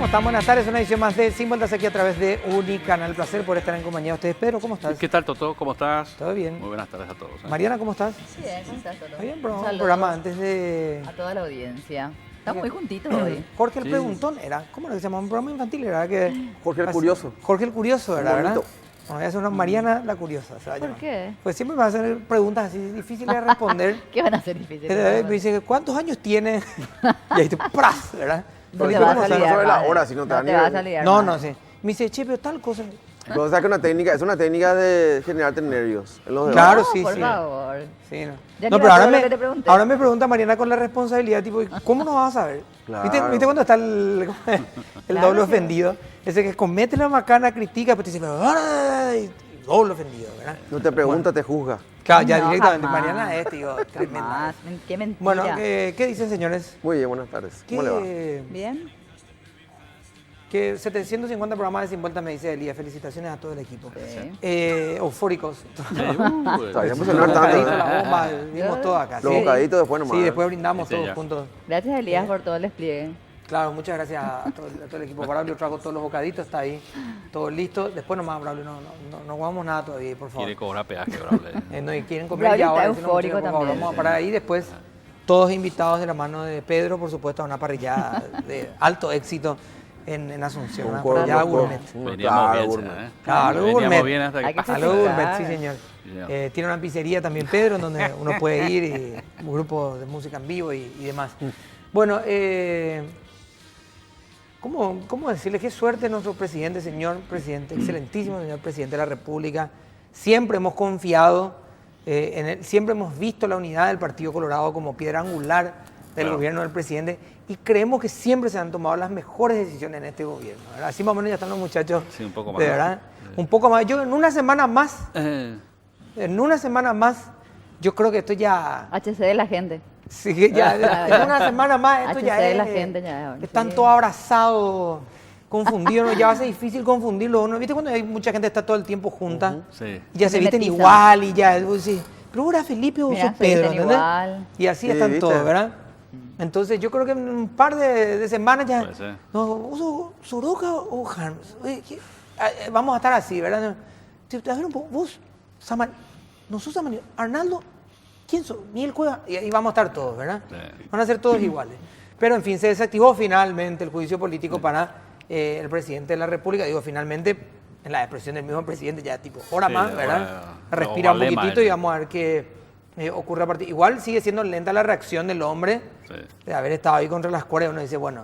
están? Buenas tardes, una edición más de Sin Vueltas aquí a través de Unicanal. Placer por estar en compañía de ustedes. Pedro, ¿cómo estás? ¿Qué tal, Toto? ¿Cómo estás? ¿Todo bien? Muy buenas tardes a todos. Mariana, ¿cómo estás? Sí, ¿cómo estás, Toto? Está bien, Un programa antes de... a toda la audiencia. Estamos muy juntitos hoy. Jorge el Sí. Preguntón era, ¿cómo era que se llama? Un programa infantil, ¿verdad? Que... Jorge el Curioso. Jorge el Curioso, era, ¿verdad? Bonito. Bueno, voy a hacer una Mariana la Curiosa, se va a ¿Por llamar. qué? Pues siempre me va a hacer preguntas así difíciles de responder. ¿Qué van a ser difíciles? Me dice, ¿cuántos años tiene? Y ahí te ¡pras! ¿Verdad? No Felipe, te vas ¿cómo a estás? lidiar, sobre la madre. hora, si no te No van te a vas ir. a lidiar, No, madre. no sé. Me dice, che, pero tal cosa. O sea que una técnica, es una técnica de generarte nervios en los Claro, debates. sí, por sí. favor. Sí, no. Ya No, ni pero me ahora acuerdo me, lo que te pregunté. ahora me pregunta Mariana con la responsabilidad, tipo, ¿cómo no vas a saber? Claro. ¿Viste cuando está el Claro doble que- ofendido? Ese que comete la macana, critica, pero te dice, ¡ay! Doble ofendido, ¿verdad? No te pregunta, te juzga. Claro, ya No, directamente. jamás. Mariana es, digo, tremenda. Jamás. Qué mentira. Bueno, ¿qué dicen, señores? Muy bien, buenas tardes. ¿Cómo le va? ¿Bien? Que 750 programas de 50 me dice Elías. Felicitaciones a todo el equipo. Sí. Eufóricos. Todavía Los emocionar bocaditos, tanto. la bomba, vimos todo acá. Los sí. bocaditos después nomás. Sí, después brindamos Sí, todos ya. juntos. Gracias, Elías, por todo el despliegue. Claro, muchas gracias a todo el equipo. Braulio trajo todos los bocaditos, está ahí, todo listo. Después nomás, Braulio, no vamos nada todavía, por favor. Quiere cobrar peaje, Braulio. No, y quieren comer Braulio ya está ahora. si no, eufórico muchachos, por favor, también. vamos a parar ahí después. Todos invitados de la mano de Pedro, por supuesto, a una parrillada de alto éxito en Asunción. Una Concuerdo, parrillada concuerdo. gourmet. Veníamos Claro, bien, gourmet. ¿eh? Claro, Veníamos gourmet. bien hasta Hay que que... A lo felicitar. gourmet, sí, señor. señor. Tiene una pizzería también, Pedro, en donde uno puede ir, y un grupo de música en vivo y demás. Bueno, ¿cómo decirle qué suerte nuestro presidente, señor presidente, excelentísimo señor presidente de la República? Siempre hemos confiado en él, siempre hemos visto la unidad del Partido Colorado como piedra angular del Claro. gobierno del presidente y creemos que siempre se han tomado las mejores decisiones en este gobierno, ¿verdad? Así más o menos ya están los muchachos, Sí, un poco más, de ¿no? verdad, un poco más. Yo en una semana más, Eh, yo creo que esto ya... HC de la gente. Sí, ya, en una semana más esto ya HC de es... la gente ya, Están sí. todos abrazados, confundidos, ¿no? Ya va a ser difícil confundirlo. ¿No? ¿Viste cuando hay mucha gente está todo el tiempo junta? sí. Y ya se visten mimetizan. igual y ya... vos decís, pero ahora Felipe o Mira, sos se Pedro, visten ¿entendés? igual. Y así Sí, están ¿viste? todos, ¿verdad? Entonces yo creo que en un par de semanas ya... Puede ser. No, ¿vos sos Soroka o Harms? Oye, vamos a estar así, ¿verdad? A ver un poco, vos, no sos Samuel, Arnaldo, ¿quién sos? Miguel Cueva, y ahí vamos a estar todos, ¿verdad? Sí. Van a ser todos iguales. Pero en fin, se desactivó finalmente el juicio político para el presidente de la República. Digo, finalmente, en la expresión del mismo presidente, ya tipo, hora Sí, más, ya, ¿verdad? bueno, Respira un no, poquitito lema, y vamos a ver qué ocurre a partir. Igual sigue siendo lenta la reacción del hombre Sí. de haber estado ahí contra las cuerdas. Uno dice, bueno,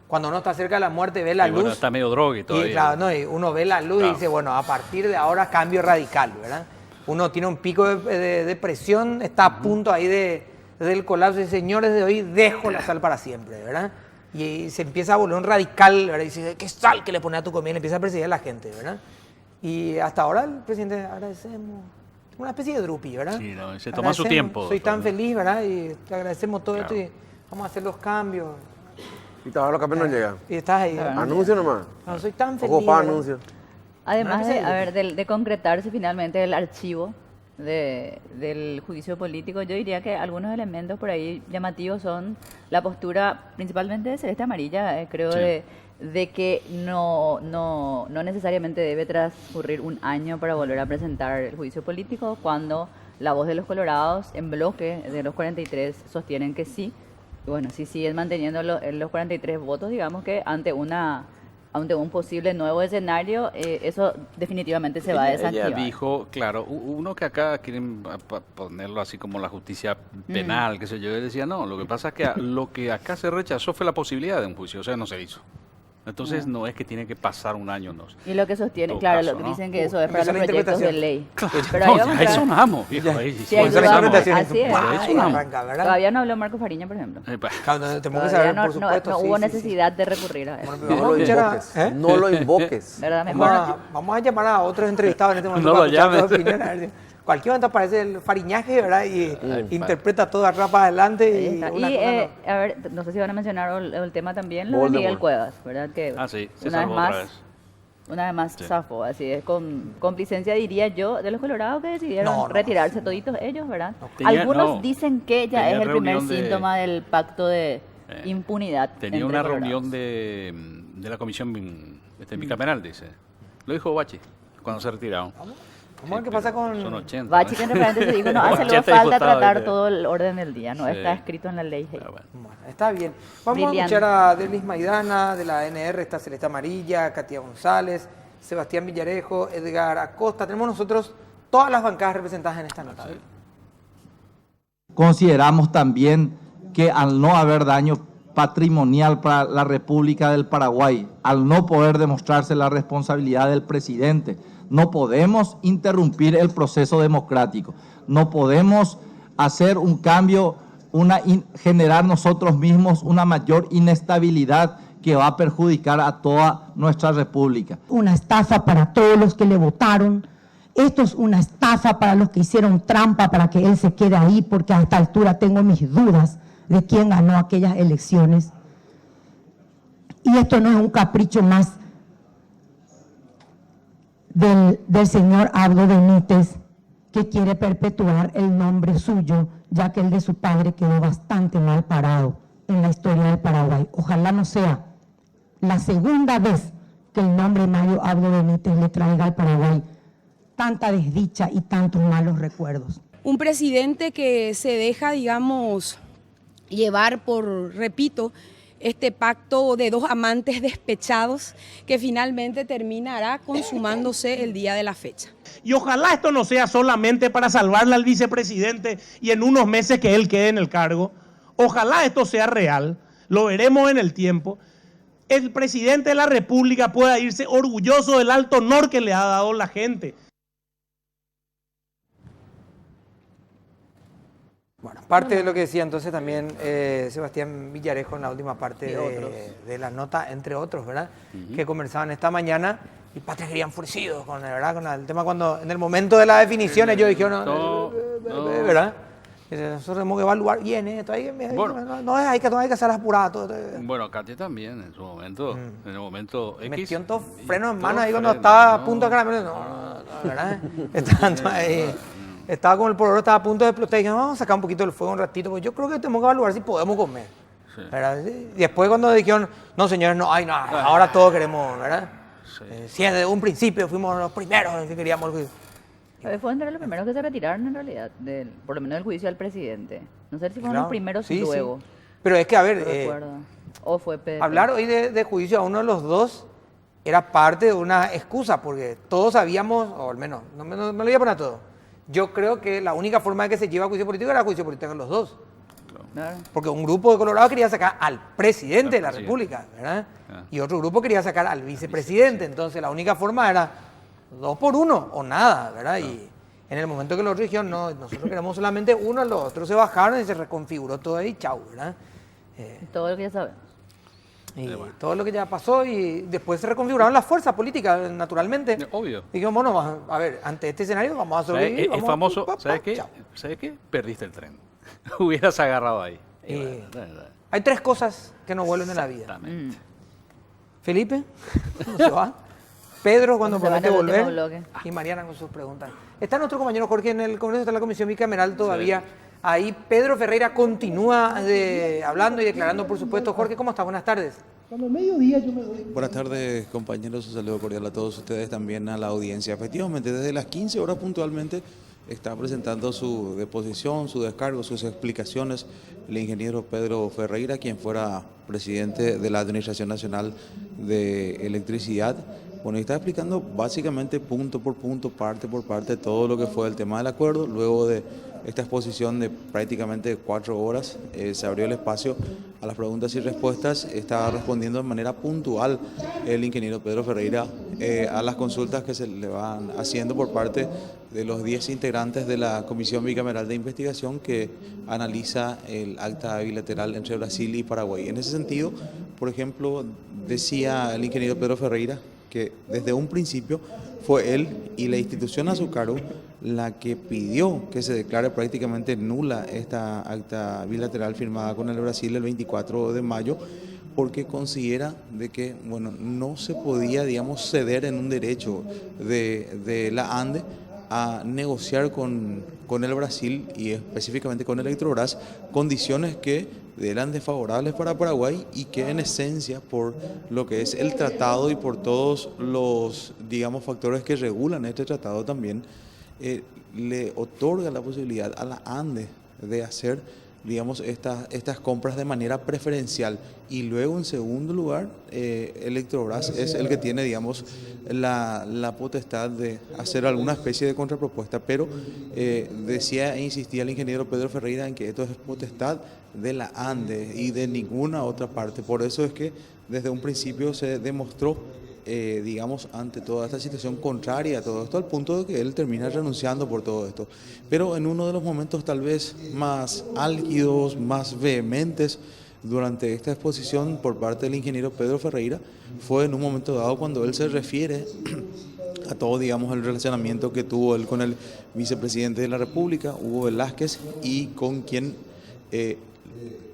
cuando uno está cerca de la muerte, ve la Y luz. bueno, está medio droga y todo. Y claro, no, y uno ve la luz y Claro. dice, bueno, a partir de ahora cambio radical, ¿verdad? Uno tiene un pico de presión, está a punto ahí del colapso y señores, de hoy dejo la sal para siempre, ¿verdad? Y se empieza a volver un radical, ¿verdad? Y dice, ¿qué sal que le pone a tu comida? Le empieza a perseguir a la gente, ¿verdad? Y hasta ahora el presidente, agradecemos, una especie de drupi, ¿verdad? Sí, no, se toma su Agradecemos, tiempo, Soy tan doctor. feliz, ¿verdad? Y te agradecemos todo Claro. esto y vamos a hacer los cambios. Y todavía los campeones no llegan. Y estás ahí, ¿verdad? Anuncio nomás. No, soy tan feliz. Ojo para ¿verdad? anuncio. Además Una de, cosa a ver, de concretarse finalmente el archivo del juicio político, yo diría que algunos elementos por ahí llamativos son la postura principalmente de Celeste Amarilla, creo, Sí. de que no necesariamente debe transcurrir un año para volver a presentar el juicio político, cuando la voz de los colorados en bloque de los 43 sostienen que sí. Y bueno, si siguen manteniendo los 43 votos, digamos que ante un posible nuevo escenario, eso definitivamente se va a Ella desactivar. dijo, claro, uno que acá quieren ponerlo así como la justicia penal, qué sé yo, él decía, no, lo que pasa es que lo que acá se rechazó fue la posibilidad de un juicio, o sea, no se hizo. Entonces no es que tiene que pasar un año, no. Y lo que sostiene, todo claro, caso, lo que ¿no? dicen que eso es esa para es los la proyectos de interpretación. ley. Claro, Pero ahí no, vamos ya a eso entrar. sonamos, viejo. Ya. Ahí, Sí, hay Esa es la dudas, interpretación. así es. ¡Pua! Eso Y no. arranca, ¿verdad? Todavía no habló Marco Fariña, por ejemplo. Claro, tenemos que Todavía saber, no, por supuesto. no sí, hubo sí, sí. necesidad de recurrir a eso. Bueno, No lo vamos a escuchar a- invoques. ¿eh? No lo invoques. ¿Verdad? Vamos a llamar a otros entrevistados en este momento No para lo escuchar llames. sus opiniones, a ver si- Cualquier momento aparece el fariñaje, ¿verdad? Y Ay, interpreta todo atrás para adelante. Ahí Y, está. una Y, cosa no. a ver, no sé si van a mencionar el tema también, lo de Voldemort. Miguel Cuevas, ¿verdad? Que Ah, sí, se una vez salvó más, otra vez. una vez más Sí. zafó, así es, con complicencia, diría yo, de los colorados que decidieron No, no, retirarse sí. toditos ellos, ¿verdad? Tenía- Algunos no, dicen que ya tenía es el primer reunión de- síntoma del pacto de impunidad. Tenía entre una colorados. reunión de de la comisión bicameral, dice. Lo dijo Bachi cuando se retiraron. Vamos a ver qué pasa con... Son 80. Bachi, que en referente se dijo, no hace luego 80 falta diputados, tratar ¿viste? todo el orden del día, no Sí. está escrito en la ley. Pero bueno. Bueno, está bien. Vamos Brillante. a escuchar a Delis Maidana, de la NR, está Celeste Amarilla, Katia González, Sebastián Villarejo, Edgar Acosta. Tenemos nosotros todas las bancadas representadas en esta nota. Sí. Consideramos también que al no haber daño patrimonial para la República del Paraguay, al no poder demostrarse la responsabilidad del presidente, no podemos interrumpir el proceso democrático, no podemos hacer un cambio, generar nosotros mismos una mayor inestabilidad que va a perjudicar a toda nuestra República. Una estafa para todos los que le votaron. Esto es una estafa para los que hicieron trampa para que él se quede ahí, porque a esta altura tengo mis dudas de quién ganó aquellas elecciones. Y esto no es un capricho más del señor Abdo Benítez, que quiere perpetuar el nombre suyo, ya que el de su padre quedó bastante mal parado en la historia del Paraguay. Ojalá no sea la segunda vez que el nombre Mario Abdo Benítez le traiga al Paraguay tanta desdicha y tantos malos recuerdos. Un presidente que se deja, digamos, llevar por, repito, este pacto de dos amantes despechados que finalmente terminará consumándose el día de la fecha. Y ojalá esto no sea solamente para salvarle al vicepresidente y en unos meses que él quede en el cargo. Ojalá esto sea real, lo veremos en el tiempo. El presidente de la República pueda irse orgulloso del alto honor que le ha dado la gente. Bueno, parte de lo que decía entonces también Sebastián Villarejo en la última parte de la nota, entre otros, ¿verdad? Que conversaban esta mañana y Patria quería enfurecidos con, ¿verdad? Con el tema cuando en el momento de la definición ellos dijeron, ¿verdad? Nosotros tenemos que evaluar bien esto, no hay que hacer apurado. Bueno, Katia también en su momento, en el momento X. Metió en todo freno en mano todo ahí cuando freno, estaba a no. punto de caramelo. No, ¿verdad? Estando ahí. Estaba como el pororo, estaba a punto de explotar y dije, vamos a sacar un poquito del fuego un ratito, porque yo creo que tenemos que evaluar si podemos comer. Sí. ¿Verdad? Y después cuando dijeron, no señores, no, ay, no, ahora todos queremos, ¿verdad? Sí. Si desde un principio fuimos los primeros que queríamos. Fue entre los primeros que se retiraron en realidad, por lo menos del juicio al presidente. No sé si fueron Claro, los primeros sí, luego. sí. Pero es que, a No ver, recuerdo. O fue Pedro. hablar hoy de juicio a uno de los dos era parte de una excusa, porque todos sabíamos, o al menos, no me lo voy a poner a todo. Yo creo que la única forma de que se lleva a juicio político era juicio político en los dos. Claro. Porque un grupo de Colorado quería sacar al presidente de la presidente. República, ¿verdad? Ah. Y otro grupo quería sacar al vicepresidente. Entonces la única forma era 2 por 1 o nada, ¿verdad? Y en el momento que los dijeron, no, nosotros queremos solamente uno, los otros se bajaron y se reconfiguró todo ahí, chau, ¿verdad? Todo lo que ya sabemos. Y todo lo que ya pasó y después se reconfiguraron las fuerzas políticas, naturalmente. Obvio. Dijimos, bueno, a ver, ante este escenario vamos a sobrevivir. Es vamos, famoso, pa, pa, ¿sabes qué? chao. ¿Sabes qué? Perdiste el tren. Hubieras agarrado ahí. Y Bueno. hay 3 cosas que no vuelven en la vida. Exactamente. Felipe, ¿cómo se va? Pedro cuando Se va en promete el último volver. bloque. Y Mariana con sus preguntas. Está nuestro compañero Jorge en el Congreso, está en la Comisión Bicameral todavía. Ahí Pedro Ferreira continúa hablando y declarando, por supuesto. Jorge, ¿cómo está? Buenas tardes. Buenas tardes, compañeros. Un saludo cordial a todos ustedes, también a la audiencia. Efectivamente, desde las 15 horas puntualmente está presentando su deposición, su descargo, sus explicaciones el ingeniero Pedro Ferreira, quien fuera presidente de la Administración Nacional de Electricidad. Bueno, y está explicando básicamente punto por punto, parte por parte, todo lo que fue el tema del acuerdo. Luego de esta exposición de prácticamente 4 horas, se abrió el espacio a las preguntas y respuestas. Está respondiendo de manera puntual el ingeniero Pedro Ferreira a las consultas que se le van haciendo por parte de los 10 integrantes de la Comisión Bicameral de Investigación que analiza el acta bilateral entre Brasil y Paraguay. En ese sentido, por ejemplo, decía el ingeniero Pedro Ferreira que desde un principio fue él y la institución a su cargo la que pidió que se declare prácticamente nula esta acta bilateral firmada con el Brasil el 24 de mayo, porque considera de que, bueno, no se podía, digamos, ceder en un derecho de la ANDE a negociar con el Brasil y específicamente con Electrobras condiciones que eran desfavorables para Paraguay y que en esencia por lo que es el tratado y por todos los, digamos, factores que regulan este tratado también, le otorga la posibilidad a la ANDE de hacer, digamos, estas compras de manera preferencial. Y luego, en segundo lugar, Electrobras es el que tiene, digamos, la potestad de hacer alguna especie de contrapropuesta. Pero decía e insistía el ingeniero Pedro Ferreira en que esto es potestad de la ANDE y de ninguna otra parte. Por eso es que desde un principio se demostró, digamos, ante toda esta situación contraria a todo esto, al punto de que él termina renunciando por todo esto. Pero en uno de los momentos tal vez más álgidos, más vehementes durante esta exposición por parte del ingeniero Pedro Ferreira, fue en un momento dado cuando él se refiere a todo, digamos, el relacionamiento que tuvo él con el vicepresidente de la República, Hugo Velázquez, y con quien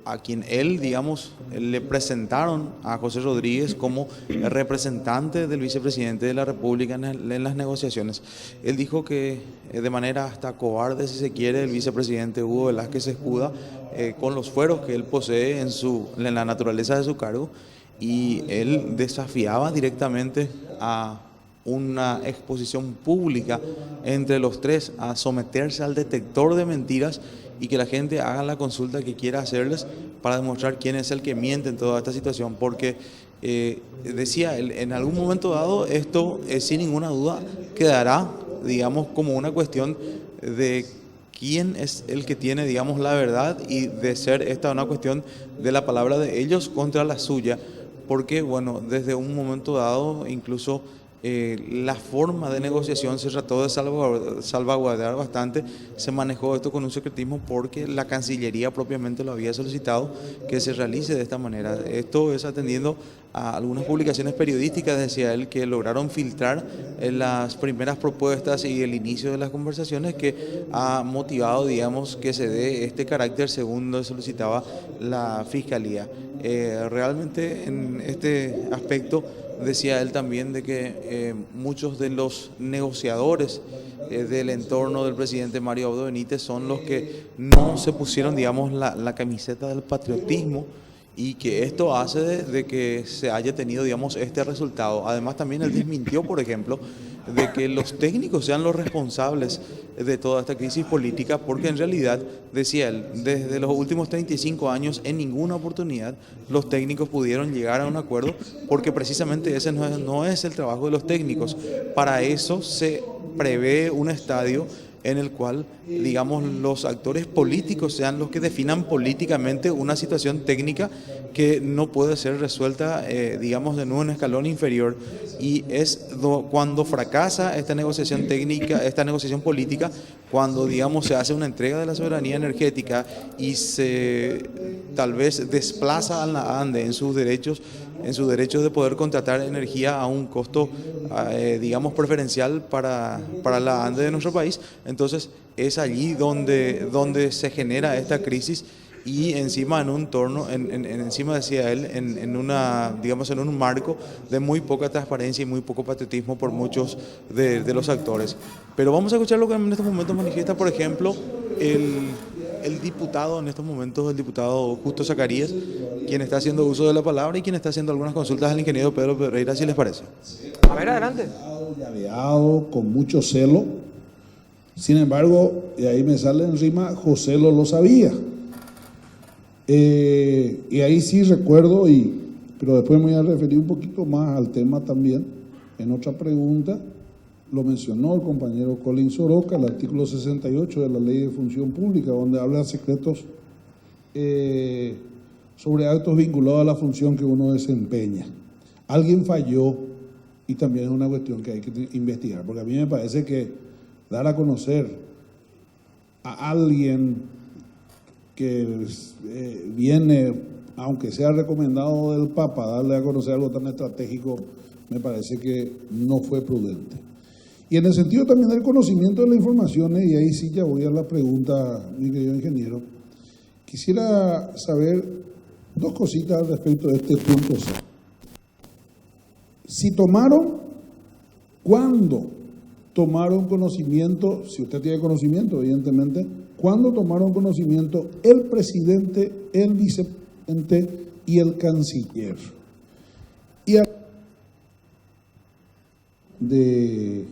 a quien él, digamos, le presentaron a José Rodríguez como el representante del vicepresidente de la República en las negociaciones. Él dijo que de manera hasta cobarde, si se quiere, el vicepresidente Hugo Velázquez se escuda con los fueros que él posee en la naturaleza de su cargo, y él desafiaba directamente a una exposición pública entre los tres, a someterse al detector de mentiras y que la gente haga la consulta que quiera hacerles para demostrar quién es el que miente en toda esta situación. Porque decía él, en algún momento dado esto sin ninguna duda quedará, digamos, como una cuestión de quién es el que tiene, digamos, la verdad, y de ser esta una cuestión de la palabra de ellos contra la suya. Porque, bueno, desde un momento dado incluso la forma de negociación se trató de salvaguardar bastante, se manejó esto con un secretismo porque la Cancillería propiamente lo había solicitado que se realice de esta manera. Esto es atendiendo a algunas publicaciones periodísticas, decía él, que lograron filtrar las primeras propuestas y el inicio de las conversaciones, que ha motivado, digamos, que se dé este carácter según lo solicitaba la Fiscalía. Realmente en este aspecto decía él también de que muchos de los negociadores del entorno del presidente Mario Abdo Benítez son los que no se pusieron, digamos, la camiseta del patriotismo, y que esto hace de que se haya tenido, digamos, este resultado. Además, también él desmintió, por ejemplo, de que los técnicos sean los responsables de toda esta crisis política, porque en realidad, decía él, desde los últimos 35 años en ninguna oportunidad los técnicos pudieron llegar a un acuerdo, porque precisamente ese no es el trabajo de los técnicos. Para eso se prevé un estadio en el cual, digamos, los actores políticos sean los que definan políticamente una situación técnica que no puede ser resuelta, digamos, en un escalón inferior. Y es cuando fracasa esta negociación técnica, esta negociación política, cuando, digamos, se hace una entrega de la soberanía energética y se tal vez desplaza a la ANDE en sus derechos de poder contratar energía a un costo, digamos, preferencial para la ANDE de nuestro país. Entonces es allí donde se genera esta crisis, y encima en un torno, encima, decía él, en un marco de muy poca transparencia y muy poco patriotismo por muchos de los actores. Pero vamos a escuchar lo que en estos momentos manifiesta, por ejemplo, el diputado en estos momentos, el diputado Justo Zacarías, quien está haciendo uso de la palabra y quien está haciendo algunas consultas al ingeniero Pedro Ferreira, si les parece. A ver, adelante. Llaveado, con mucho celo. Sin embargo, y ahí me sale en rima, José lo sabía. Y ahí sí recuerdo, pero después me voy a referir un poquito más al tema también. En otra pregunta lo mencionó el compañero Colin Soroka, el artículo 68 de la Ley de Función Pública, donde habla de secretos sobre actos vinculados a la función que uno desempeña. Alguien falló, y también es una cuestión que hay que investigar, porque a mí me parece que dar a conocer a alguien que viene, aunque sea recomendado del Papa, darle a conocer algo tan estratégico, me parece que no fue prudente. Y en el sentido también del conocimiento de las informaciones, y ahí sí ya voy a la pregunta, mi querido ingeniero, quisiera saber dos cositas respecto de este punto C. Si tomaron, ¿cuándo tomaron conocimiento, si usted tiene conocimiento, evidentemente, cuándo tomaron conocimiento el presidente, el vicepresidente y el canciller. Y de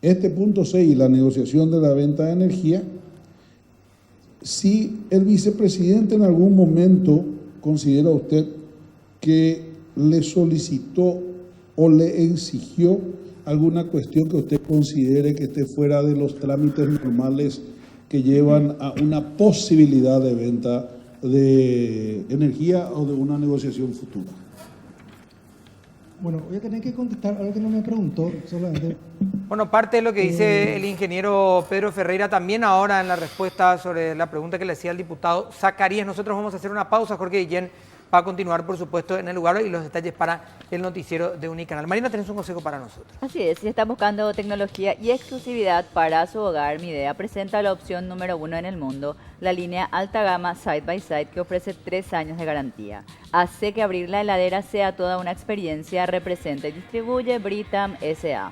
este punto 6, la negociación de la venta de energía, si el vicepresidente en algún momento considera usted que le solicitó o le exigió alguna cuestión que usted considere que esté fuera de los trámites normales que llevan a una posibilidad de venta de energía o de una negociación futura. Bueno, voy a tener que contestar algo que no me preguntó, solamente. Bueno, parte de lo que dice el ingeniero Pedro Ferreira también ahora en la respuesta sobre la pregunta que le hacía el diputado Zacarías. Nosotros vamos a hacer una pausa, Jorge Guillén va a continuar, por supuesto, en el lugar y los detalles para el noticiero de Unicanal. Marina, tenés un consejo para nosotros. Así es, si están buscando tecnología y exclusividad para su hogar, Midea presenta la opción número 1 en el mundo, la línea alta gama Side by Side que ofrece 3 años de garantía. Hace que abrir la heladera sea toda una experiencia, representa y distribuye Britam S.A.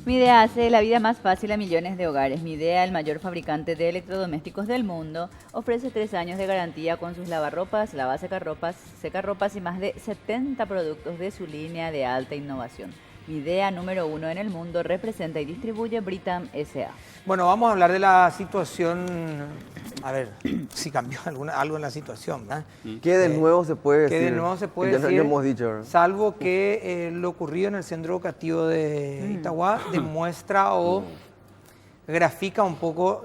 Midea hace la vida más fácil a millones de hogares. Midea, el mayor fabricante de electrodomésticos del mundo, ofrece 3 años de garantía con sus lavarropas, lavasecarropas, secarropas y más de 70 productos de su línea de alta innovación. Midea, número 1 en el mundo, representa y distribuye Britam S.A. Bueno, vamos a hablar de la situación, a ver si cambió algo en la situación, ¿verdad? ¿Qué de nuevo se puede decir? ¿Qué de nuevo se puede Que ya decir? no hemos dicho, ¿verdad? Salvo que lo ocurrido en el centro educativo de Itagua demuestra o grafica un poco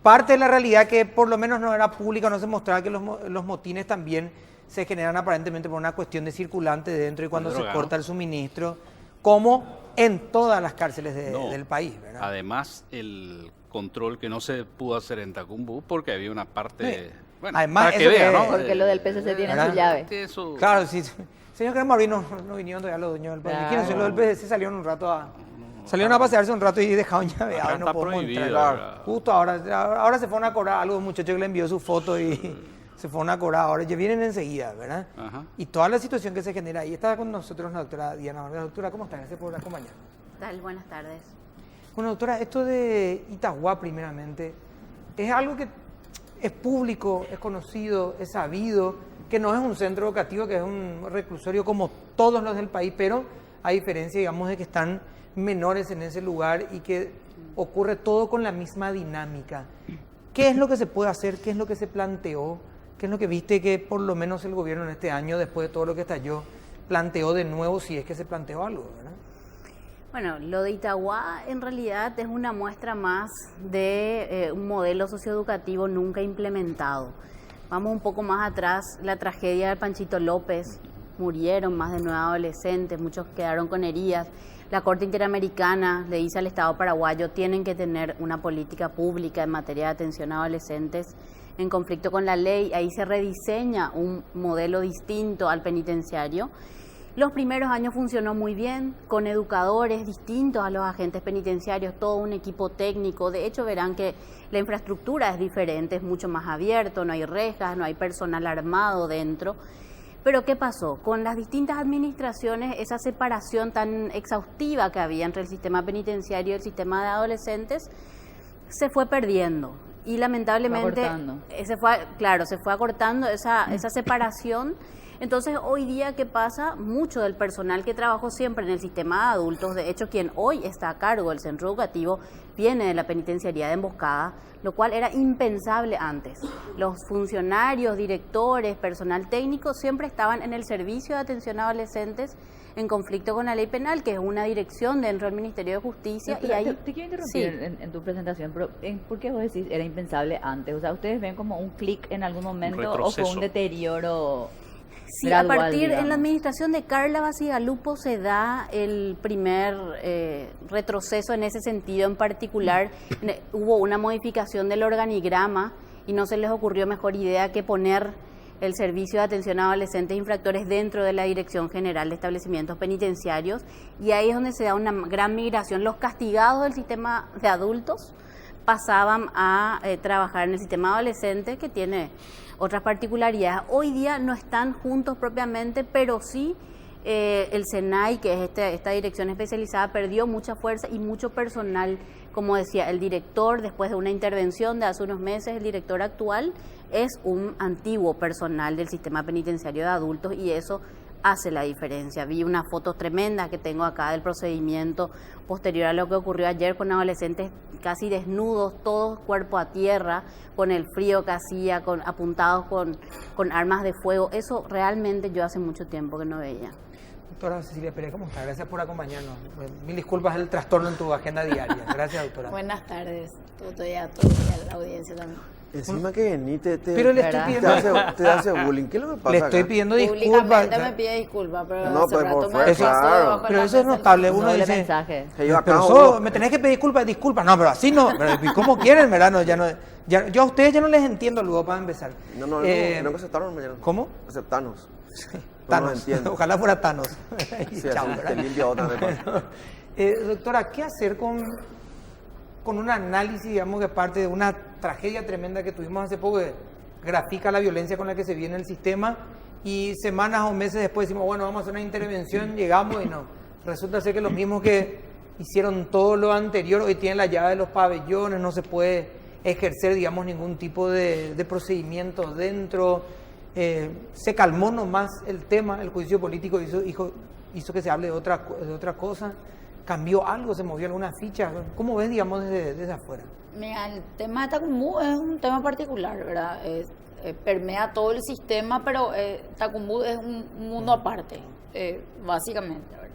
parte de la realidad que por lo menos no era pública, no se mostraba que los motines también se generan aparentemente por una cuestión de circulante dentro y cuando se corta el suministro, como en todas las cárceles del país, ¿verdad? Además, el control que no se pudo hacer en Tacumbú porque había una parte... Bueno, además, para que vea, ¿no? Porque lo del PCC tiene ¿verdad? su llave. Eso... Claro, sí. Señor Cremaurí, no vinieron todavía los dueños del país. Claro. ¿Quiénes son los del PCC? Salieron un rato salieron a pasearse un rato y dejaron llaveado. Acá Y no está podemos prohibido, entrar. ¿verdad? Justo ahora se fueron a cobrar algo, un muchacho que le envió su foto y se fueron a cobrar. Ahora ya vienen enseguida, ¿verdad? Ajá. Y toda la situación que se genera ahí. Está con nosotros la doctora Diana Vargas. Doctora, ¿cómo está? Gracias por acompañarnos. Tal, buenas tardes. Bueno, doctora, esto de Itagua primeramente, es algo que es público, es conocido, es sabido, que no es un centro educativo, que es un reclusorio como todos los del país, pero a diferencia, digamos, de que están menores en ese lugar y que ocurre todo con la misma dinámica. ¿Qué es lo que se puede hacer? ¿Qué es lo que se planteó? ¿Qué es lo que viste que por lo menos el gobierno en este año, después de todo lo que estalló, planteó de nuevo, si es que se planteó algo, ¿verdad? Bueno, lo de Itagua en realidad es una muestra más de un modelo socioeducativo nunca implementado. Vamos un poco más atrás, la tragedia de Panchito López, murieron más de 9 adolescentes, muchos quedaron con heridas. La Corte Interamericana le dice al Estado paraguayo, tienen que tener una política pública en materia de atención a adolescentes en conflicto con la ley. Ahí se rediseña un modelo distinto al penitenciario. Los primeros años funcionó muy bien, con educadores distintos a los agentes penitenciarios, todo un equipo técnico. De hecho, verán que la infraestructura es diferente, es mucho más abierto, no hay rejas, no hay personal armado dentro. Pero ¿qué pasó? Con las distintas administraciones, esa separación tan exhaustiva que había entre el sistema penitenciario y el sistema de adolescentes se fue perdiendo. Y lamentablemente se fue acortando esa separación. Entonces, hoy día, ¿qué pasa? Mucho del personal que trabajó siempre en el sistema de adultos, de hecho, quien hoy está a cargo del centro educativo, viene de la penitenciaría de Emboscada, lo cual era impensable antes. Los funcionarios, directores, personal técnico siempre estaban en el servicio de atención a adolescentes en conflicto con la ley penal, que es una dirección dentro del Ministerio de Justicia. Te quiero interrumpir en tu presentación, pero ¿por qué vos decís era impensable antes? O sea, ¿ustedes ven como un clic en algún momento o fue un deterioro? Sí, gradual, a partir en la administración de Carla Basigalupo se da el primer retroceso en ese sentido en particular. Hubo una modificación del organigrama y no se les ocurrió mejor idea que poner el Servicio de Atención a Adolescentes Infractores dentro de la Dirección General de Establecimientos Penitenciarios, y ahí es donde se da una gran migración. Los castigados del sistema de adultos pasaban a trabajar en el sistema adolescente, que tiene otras particularidades. Hoy día no están juntos propiamente, pero sí el SENAI, que es esta dirección especializada, perdió mucha fuerza y mucho personal. Como decía, el director, después de una intervención de hace unos meses, el director actual es un antiguo personal del sistema penitenciario de adultos, y eso hace la diferencia. Vi unas fotos tremendas que tengo acá del procedimiento posterior a lo que ocurrió ayer, con adolescentes casi desnudos, todos cuerpo a tierra, con el frío que hacía, apuntados con armas de fuego. Eso realmente yo hace mucho tiempo que no veía. Doctora Cecilia Pérez, ¿cómo está? Gracias por acompañarnos. Mil disculpas el trastorno en tu agenda diaria. Gracias, doctora. Buenas tardes, todo y a la audiencia también. Encima que ni pero le estoy pidiendo, te hace bullying. ¿Qué es lo que pasa? Le estoy pidiendo disculpas. Públicamente me pide disculpas, pero no, hace rato me eso, claro. Pero eso es notable. Uno dice, mensaje. Pero me tenés que pedir disculpas. No, pero así no. Pero, ¿cómo quieren, verdad? No, yo a ustedes ya no les entiendo luego para empezar. No que aceptaron mañana. ¿Cómo? Aceptanos. Thanos. Ojalá fuera Thanos. Sí, chao, te limpia otra vez. Doctora, ¿qué hacer con un análisis, digamos, que parte de una tragedia tremenda que tuvimos hace poco, que grafica la violencia con la que se viene el sistema, y semanas o meses después decimos, bueno, vamos a hacer una intervención, llegamos y no. Resulta ser que los mismos que hicieron todo lo anterior hoy tienen la llave de los pabellones, no se puede ejercer, digamos, ningún tipo de procedimiento dentro. Se calmó nomás el tema, el juicio político hizo que se hable de otra cosa. ¿Cambió algo? ¿Se movió alguna ficha? ¿Cómo ves, digamos, desde afuera? Mira, el tema de Tacumbú es un tema particular, ¿verdad? Permea todo el sistema, pero Tacumbú es un mundo aparte, básicamente, ¿verdad?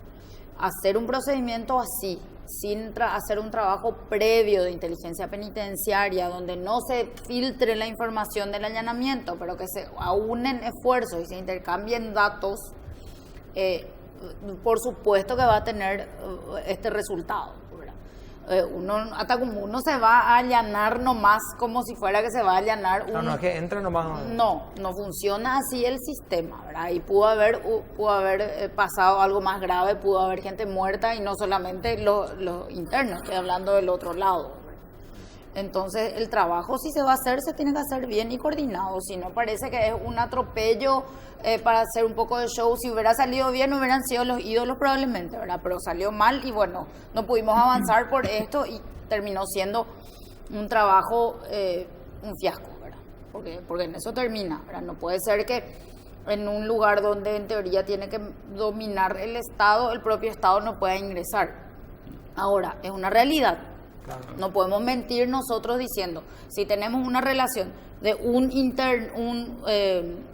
Hacer un procedimiento así, sin hacer un trabajo previo de inteligencia penitenciaria, donde no se filtre la información del allanamiento, pero que se aunen esfuerzos y se intercambien datos, por supuesto que va a tener este resultado, ¿verdad? Uno se va a allanar nomás como si fuera que se va a allanar un... No, es que entra nomás. No funciona así el sistema, ¿verdad? Y pudo haber pasado algo más grave, pudo haber gente muerta, y no solamente los internos, estoy hablando del otro lado, ¿verdad? Entonces el trabajo, si se va a hacer, se tiene que hacer bien y coordinado. Si no, parece que es un atropello para hacer un poco de show. Si hubiera salido bien, hubieran sido los ídolos probablemente, ¿verdad? Pero salió mal y bueno, no pudimos avanzar por esto y terminó siendo un trabajo, un fiasco, ¿verdad? Porque en eso termina, ¿verdad? No puede ser que en un lugar donde en teoría tiene que dominar el Estado, el propio Estado no pueda ingresar. Ahora, es una realidad. No podemos mentir nosotros diciendo, si tenemos una relación de un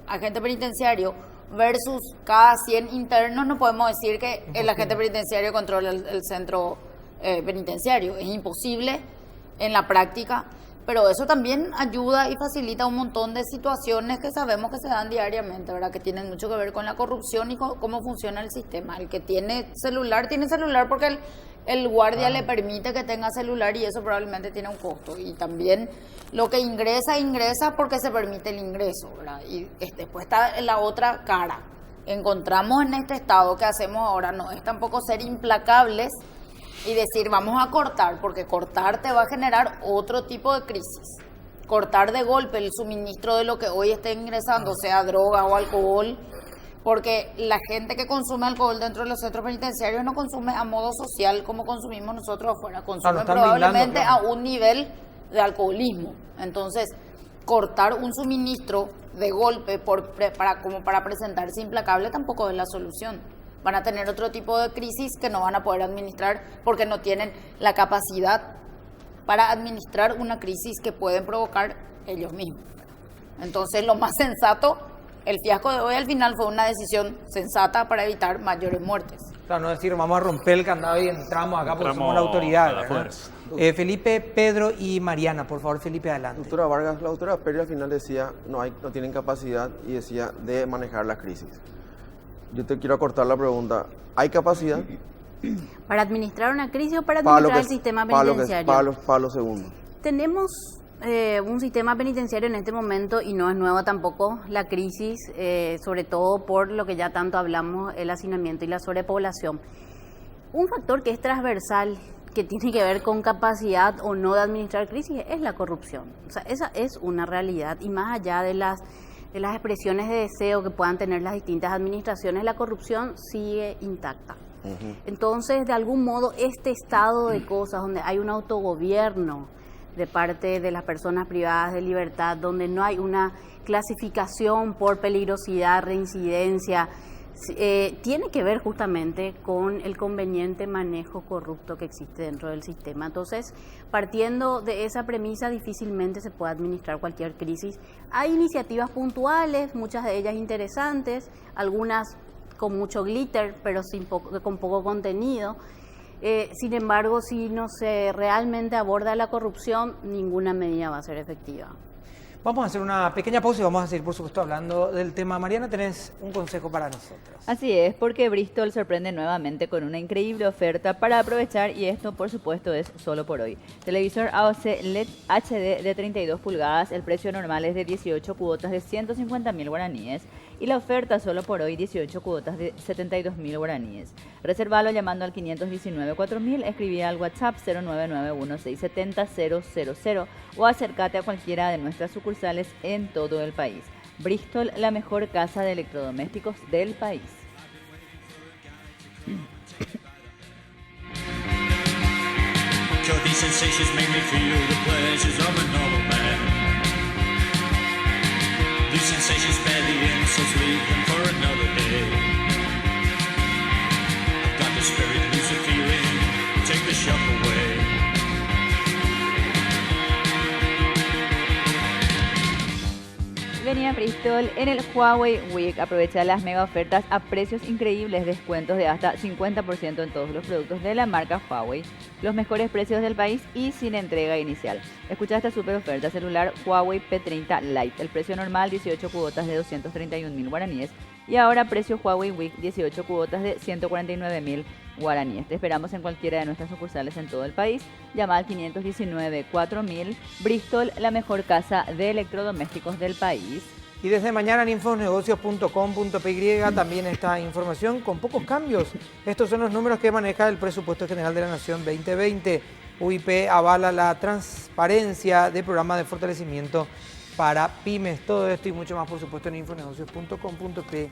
agente penitenciario versus cada 100 internos, no podemos decir que el agente penitenciario controla el centro penitenciario. Es imposible en la práctica, pero eso también ayuda y facilita un montón de situaciones que sabemos que se dan diariamente, ¿verdad? Que tienen mucho que ver con la corrupción y con cómo funciona el sistema. El que tiene celular porque el guardia le permite que tenga celular, y eso probablemente tiene un costo. Y también lo que ingresa porque se permite el ingreso, ¿verdad? Y después está la otra cara. Encontramos en este estado que hacemos ahora, no es tampoco ser implacables y decir vamos a cortar, porque cortar te va a generar otro tipo de crisis. Cortar de golpe el suministro de lo que hoy está ingresando, sea droga o alcohol, porque la gente que consume alcohol dentro de los centros penitenciarios no consume a modo social como consumimos nosotros afuera, consumen probablemente a un nivel de alcoholismo. Entonces, cortar un suministro de golpe para presentarse implacable tampoco es la solución. Van a tener otro tipo de crisis que no van a poder administrar porque no tienen la capacidad para administrar una crisis que pueden provocar ellos mismos. Entonces, lo más sensato, el fiasco de hoy al final fue una decisión sensata para evitar mayores muertes. Claro, no decir vamos a romper el candado y entramos acá porque somos la autoridad. Felipe, Pedro y Mariana, por favor. Felipe, adelante. Doctora Vargas, la doctora Pérez al final decía no tienen capacidad, y decía de manejar la crisis. Yo te quiero acortar la pregunta. ¿Hay capacidad? ¿Para administrar una crisis o para administrar el sistema penitenciario? Para lo segundo. Tenemos un sistema penitenciario en este momento, y no es nueva tampoco la crisis, sobre todo por lo que ya tanto hablamos, el hacinamiento y la sobrepoblación. Un factor que es transversal, que tiene que ver con capacidad o no de administrar crisis, es la corrupción. O sea, esa es una realidad, y más allá de las expresiones de deseo que puedan tener las distintas administraciones, la corrupción sigue intacta. Entonces, de algún modo, este estado de cosas donde hay un autogobierno de parte de las personas privadas de libertad, donde no hay una clasificación por peligrosidad, reincidencia, tiene que ver justamente con el conveniente manejo corrupto que existe dentro del sistema. Entonces, partiendo de esa premisa, difícilmente se puede administrar cualquier crisis. Hay iniciativas puntuales, muchas de ellas interesantes, algunas con mucho glitter, pero con poco contenido. Sin embargo, si no se realmente aborda la corrupción, ninguna medida va a ser efectiva. Vamos a hacer una pequeña pausa y vamos a seguir, por supuesto, hablando del tema. Mariana, tenés un consejo para nosotros. Así es, porque Bristol sorprende nuevamente con una increíble oferta para aprovechar, y esto, por supuesto, es solo por hoy. Televisor AOC LED HD de 32 pulgadas, el precio normal es de 18 cuotas de 150.000 guaraníes, y la oferta solo por hoy 18 cuotas de 72.000 guaraníes. Reservalo llamando al 519-4000, escribí al WhatsApp 0991-670-000 o acércate a cualquiera de nuestras sucursales en todo el país. Bristol, la mejor casa de electrodomésticos del país. These sensations spare the insults, leave them for another day. I've got the spirit, lose the feeling, take the shock away. Venía a Bristol en el Huawei Week. Aprovecha las mega ofertas a precios increíbles, descuentos de hasta 50% en todos los productos de la marca Huawei, los mejores precios del país y sin entrega inicial. Escucha esta super oferta: celular Huawei P30 Lite, el precio normal 18 cuotas de 231.000 guaraníes, y ahora precio Huawei Week 18 cuotas de 149.000 guaraníes. Te esperamos en cualquiera de nuestras sucursales en todo el país. Llama al 519-4000. Bristol, la mejor casa de electrodomésticos del país. Y desde mañana en infosnegocios.com.py también esta información con pocos cambios. Estos son los números que maneja el Presupuesto General de la Nación 2020. UIP avala la transparencia del programa de fortalecimiento para pymes. Todo esto y mucho más, por supuesto, en infosnegocios.com.py.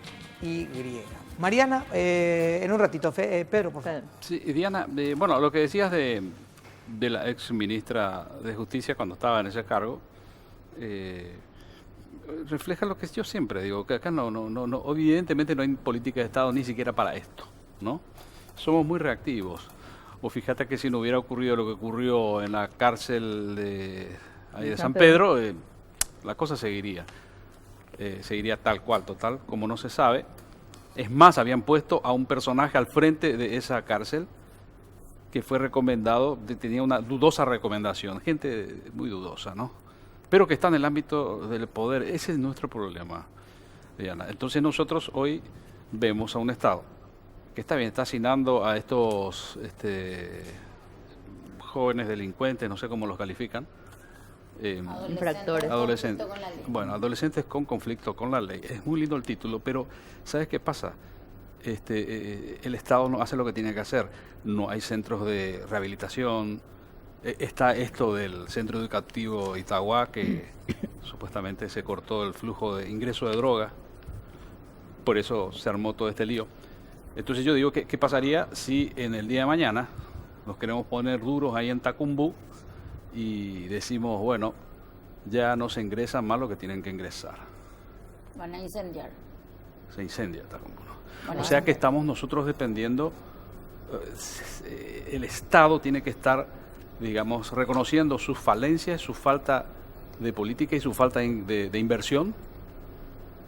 Mariana, en un ratito. Pedro, por favor. Sí, Diana, bueno, lo que decías de la ex ministra de Justicia cuando estaba en ese cargo, refleja lo que yo siempre digo, que acá no, evidentemente no hay política de Estado ni siquiera para esto, ¿no? Somos muy reactivos. O fíjate que si no hubiera ocurrido lo que ocurrió en la cárcel de San Pedro, la cosa seguiría tal cual, total, como no se sabe. Es más, habían puesto a un personaje al frente de esa cárcel que fue recomendado, tenía una dudosa recomendación, gente muy dudosa, ¿no? Pero que está en el ámbito del poder. Ese es nuestro problema, Diana. Entonces nosotros hoy vemos a un Estado que está bien, está asignando a estos jóvenes delincuentes, no sé cómo los califican, infractores. Adolescentes. Bueno, adolescentes con conflicto con la ley. Es muy lindo el título, pero ¿sabes qué pasa? El Estado no hace lo que tiene que hacer. No hay centros de rehabilitación. Está esto del centro educativo Itagua, que supuestamente se cortó el flujo de ingreso de droga. Por eso se armó todo este lío. Entonces yo digo, ¿qué pasaría si en el día de mañana nos queremos poner duros ahí en Tacumbú y decimos, bueno, ya no se ingresa más lo que tienen que ingresar? Van a incendiar. Se incendia Tacumbú, ¿no? O sea que estamos nosotros dependiendo, el Estado tiene que estar, digamos, reconociendo sus falencias, su falta de política y su falta de inversión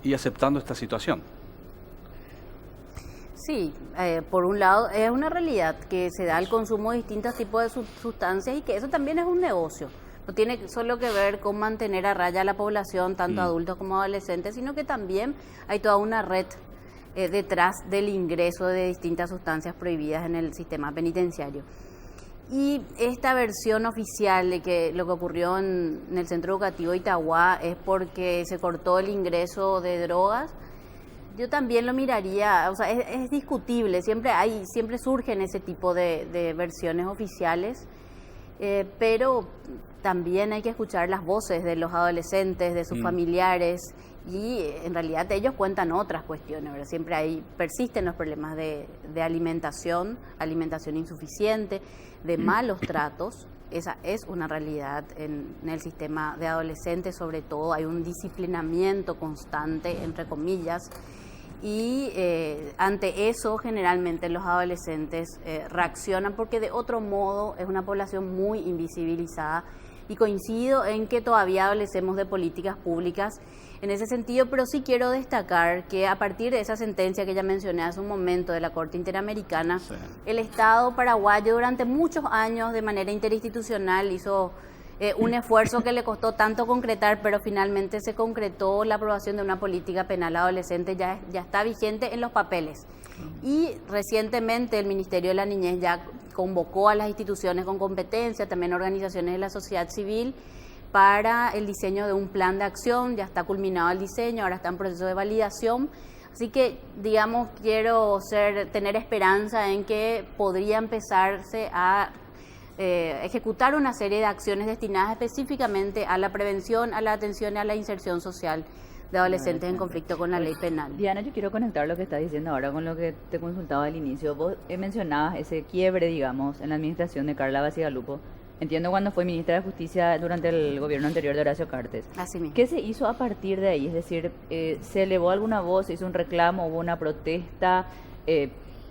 y aceptando esta situación. Sí, por un lado es una realidad que se da el consumo de distintos tipos de sustancias y que eso también es un negocio. No tiene solo que ver con mantener a raya a la población, tanto adultos como adolescentes, sino que también hay toda una red detrás del ingreso de distintas sustancias prohibidas en el sistema penitenciario. Y esta versión oficial de que lo que ocurrió en el centro educativo Itauguá es porque se cortó el ingreso de drogas, yo también lo miraría, o sea, es discutible, siempre surgen ese tipo de versiones oficiales, pero también hay que escuchar las voces de los adolescentes, de sus familiares, y en realidad ellos cuentan otras cuestiones, ¿verdad? Siempre persisten los problemas de alimentación insuficiente, de malos tratos. Esa es una realidad en el sistema de adolescentes, sobre todo hay un disciplinamiento constante, entre comillas, y ante eso generalmente los adolescentes reaccionan porque de otro modo es una población muy invisibilizada, y coincido en que todavía adolecemos de políticas públicas en ese sentido, pero sí quiero destacar que a partir de esa sentencia que ya mencioné hace un momento de la Corte Interamericana, el Estado paraguayo durante muchos años de manera interinstitucional hizo un esfuerzo que le costó tanto concretar, pero finalmente se concretó la aprobación de una política penal adolescente, ya está vigente en los papeles. Y recientemente el Ministerio de la Niñez ya convocó a las instituciones con competencia, también organizaciones de la sociedad civil, para el diseño de un plan de acción. Ya está culminado el diseño, ahora está en proceso de validación. Así que, digamos, quiero tener esperanza en que podría empezarse a ejecutar una serie de acciones destinadas específicamente a la prevención, a la atención y a la inserción social de adolescentes en conflicto con la ley penal. Diana, yo quiero conectar lo que estás diciendo ahora con lo que te consultaba al inicio. Vos mencionabas ese quiebre, digamos, en la administración de Carla Bacigalupo. Entiendo cuando fue ministra de Justicia durante el gobierno anterior de Horacio Cartes. Así mismo. ¿Qué se hizo a partir de ahí? Es decir, ¿se elevó alguna voz, se hizo un reclamo, hubo una protesta?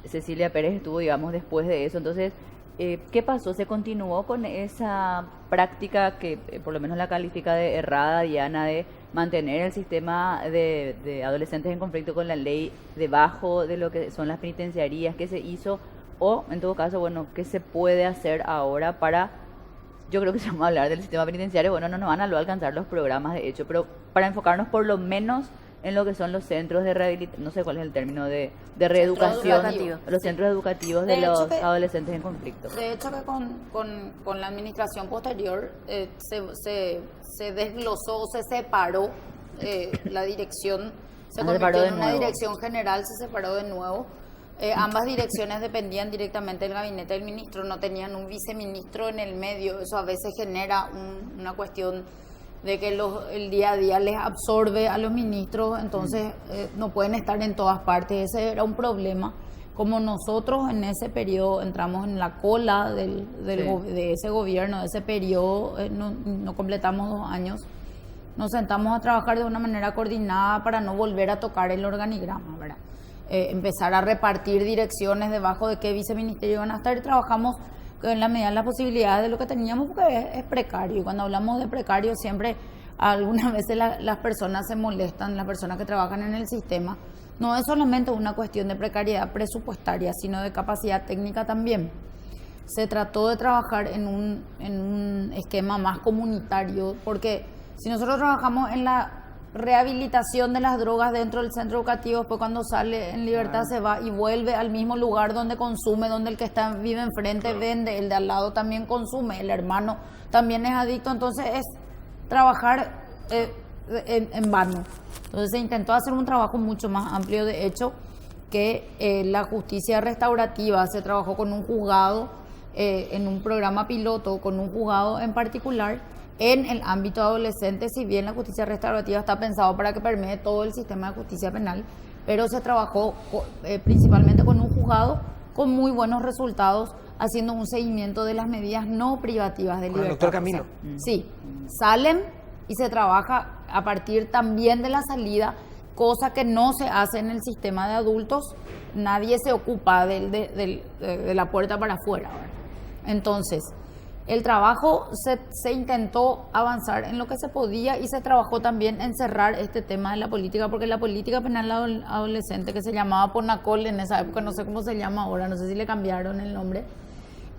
Cecilia Pérez estuvo, digamos, después de eso. Entonces, ¿qué pasó? ¿Se continuó con esa práctica que por lo menos la califica de errada, Diana, de mantener el sistema de adolescentes en conflicto con la ley debajo de lo que son las penitenciarías? ¿Qué se hizo? O, en todo caso, bueno, ¿qué se puede hacer ahora para... Yo creo que si vamos a hablar del sistema penitenciario, bueno, no nos van a alcanzar los programas, de hecho, pero para enfocarnos por lo menos en lo que son los centros de rehabilitación, no sé cuál es el término de reeducación, los centros educativos de los adolescentes en conflicto. De hecho, que con la administración posterior se desglosó, se separó la dirección, se convirtió en una dirección general, se separó de nuevo. Ambas direcciones dependían directamente del gabinete del ministro, no tenían un viceministro en el medio. Eso a veces genera una cuestión de que el día a día les absorbe a los ministros, entonces no pueden estar en todas partes. Ese era un problema. Como nosotros en ese periodo entramos en la cola de ese gobierno, de ese periodo, no completamos 2 años, nos sentamos a trabajar de una manera coordinada para no volver a tocar el organigrama, ¿verdad? Empezar a repartir direcciones debajo de qué viceministerio iban a estar, y trabajamos en la medida de las posibilidades de lo que teníamos, porque es precario. Y cuando hablamos de precario, siempre algunas veces las personas se molestan, las personas que trabajan en el sistema. No es solamente una cuestión de precariedad presupuestaria, sino de capacidad técnica también. Se trató de trabajar en un esquema más comunitario, porque si nosotros trabajamos en la rehabilitación de las drogas dentro del centro educativo, después cuando sale en libertad se va y vuelve al mismo lugar donde consume, donde el que vive enfrente vende, el de al lado también consume, el hermano también es adicto, entonces es trabajar en vano. Entonces se intentó hacer un trabajo mucho más amplio. De hecho, que la justicia restaurativa se trabajó con un juzgado, en un programa piloto, con un juzgado en particular, en el ámbito adolescente. Si bien la justicia restaurativa está pensado para que permee todo el sistema de justicia penal, pero se trabajó principalmente con un juzgado con muy buenos resultados, haciendo un seguimiento de las medidas no privativas de libertad. Doctor Camilo. Sí, salen y se trabaja a partir también de la salida, cosa que no se hace en el sistema de adultos. Nadie se ocupa de la puerta para afuera, ¿verdad? Entonces, el trabajo se intentó avanzar en lo que se podía, y se trabajó también en cerrar este tema de la política, porque la política penal adolescente, que se llamaba PONACOL en esa época, no sé cómo se llama ahora, no sé si le cambiaron el nombre,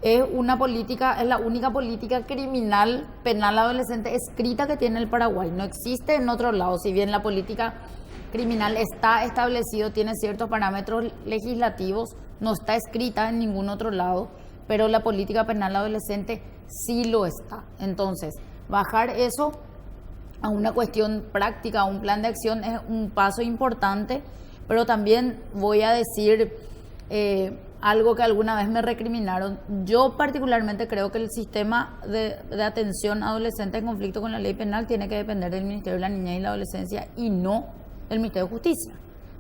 es la única política criminal penal adolescente escrita que tiene el Paraguay. No existe en otro lado. Si bien la política criminal está establecido, tiene ciertos parámetros legislativos, no está escrita en ningún otro lado. pero la política penal adolescente sí lo está. Entonces, bajar eso a una cuestión práctica, a un plan de acción es un paso importante, pero también voy a decir algo que alguna vez me recriminaron. Yo particularmente creo que el sistema de atención a adolescentes en conflicto con la ley penal tiene que depender del Ministerio de la Niñez y la Adolescencia y no del Ministerio de Justicia,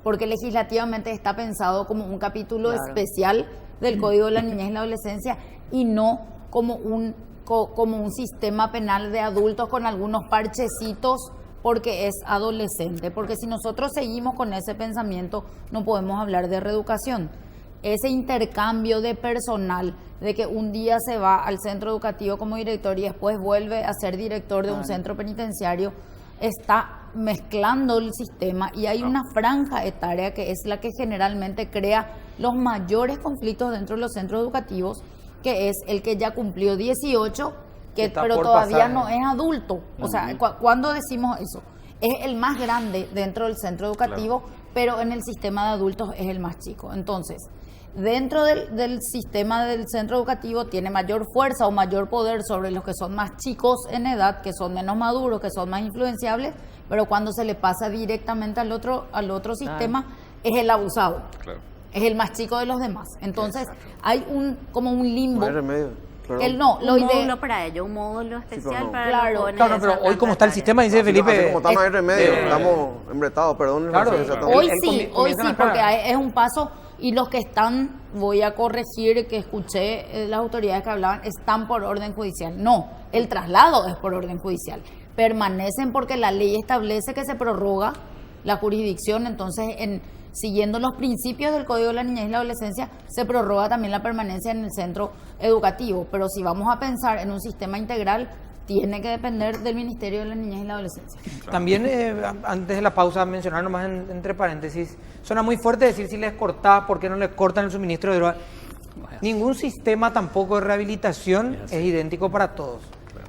porque legislativamente está pensado como un capítulo especial del Código de la Niñez y la Adolescencia y no como un sistema penal de adultos con algunos parchecitos porque es adolescente. Porque si nosotros seguimos con ese pensamiento, no podemos hablar de reeducación. Ese intercambio de personal, de que un día se va al centro educativo como director y después vuelve a ser director de un centro penitenciario, está mezclando el sistema y hay una franja etaria que es la que generalmente crea los mayores conflictos dentro de los centros educativos, que es el que ya cumplió 18, pero todavía no es adulto. O sea, ¿cuándo decimos eso? Es el más grande dentro del centro educativo, pero en el sistema de adultos es el más chico. Entonces, dentro del sistema del centro educativo tiene mayor fuerza o mayor poder sobre los que son más chicos en edad, que son menos maduros, que son más influenciables, pero cuando se le pasa directamente al otro sistema, es el abusado. Es el más chico de los demás. Entonces, hay como un limbo. No hay remedio. Un módulo para ello, un módulo especial para los jóvenes. Claro, pero hoy como está el sistema, dice Felipe... Así como está, no hay remedio, estamos embretados, perdón. Claro, hoy sí, porque es un paso, y los que están, voy a corregir que escuché las autoridades que hablaban, están por orden judicial. No, el traslado es por orden judicial. Permanecen porque la ley establece que se prorroga la jurisdicción, entonces siguiendo los principios del Código de la Niñez y la Adolescencia, se prorroga también la permanencia en el centro educativo. Pero si vamos a pensar en un sistema integral, tiene que depender del Ministerio de la Niñez y la Adolescencia. También, antes de la pausa, mencionar nomás entre paréntesis, suena muy fuerte decir si les cortás, ¿por qué no les cortan el suministro de drogas? Ningún sistema tampoco de rehabilitación es idéntico para todos.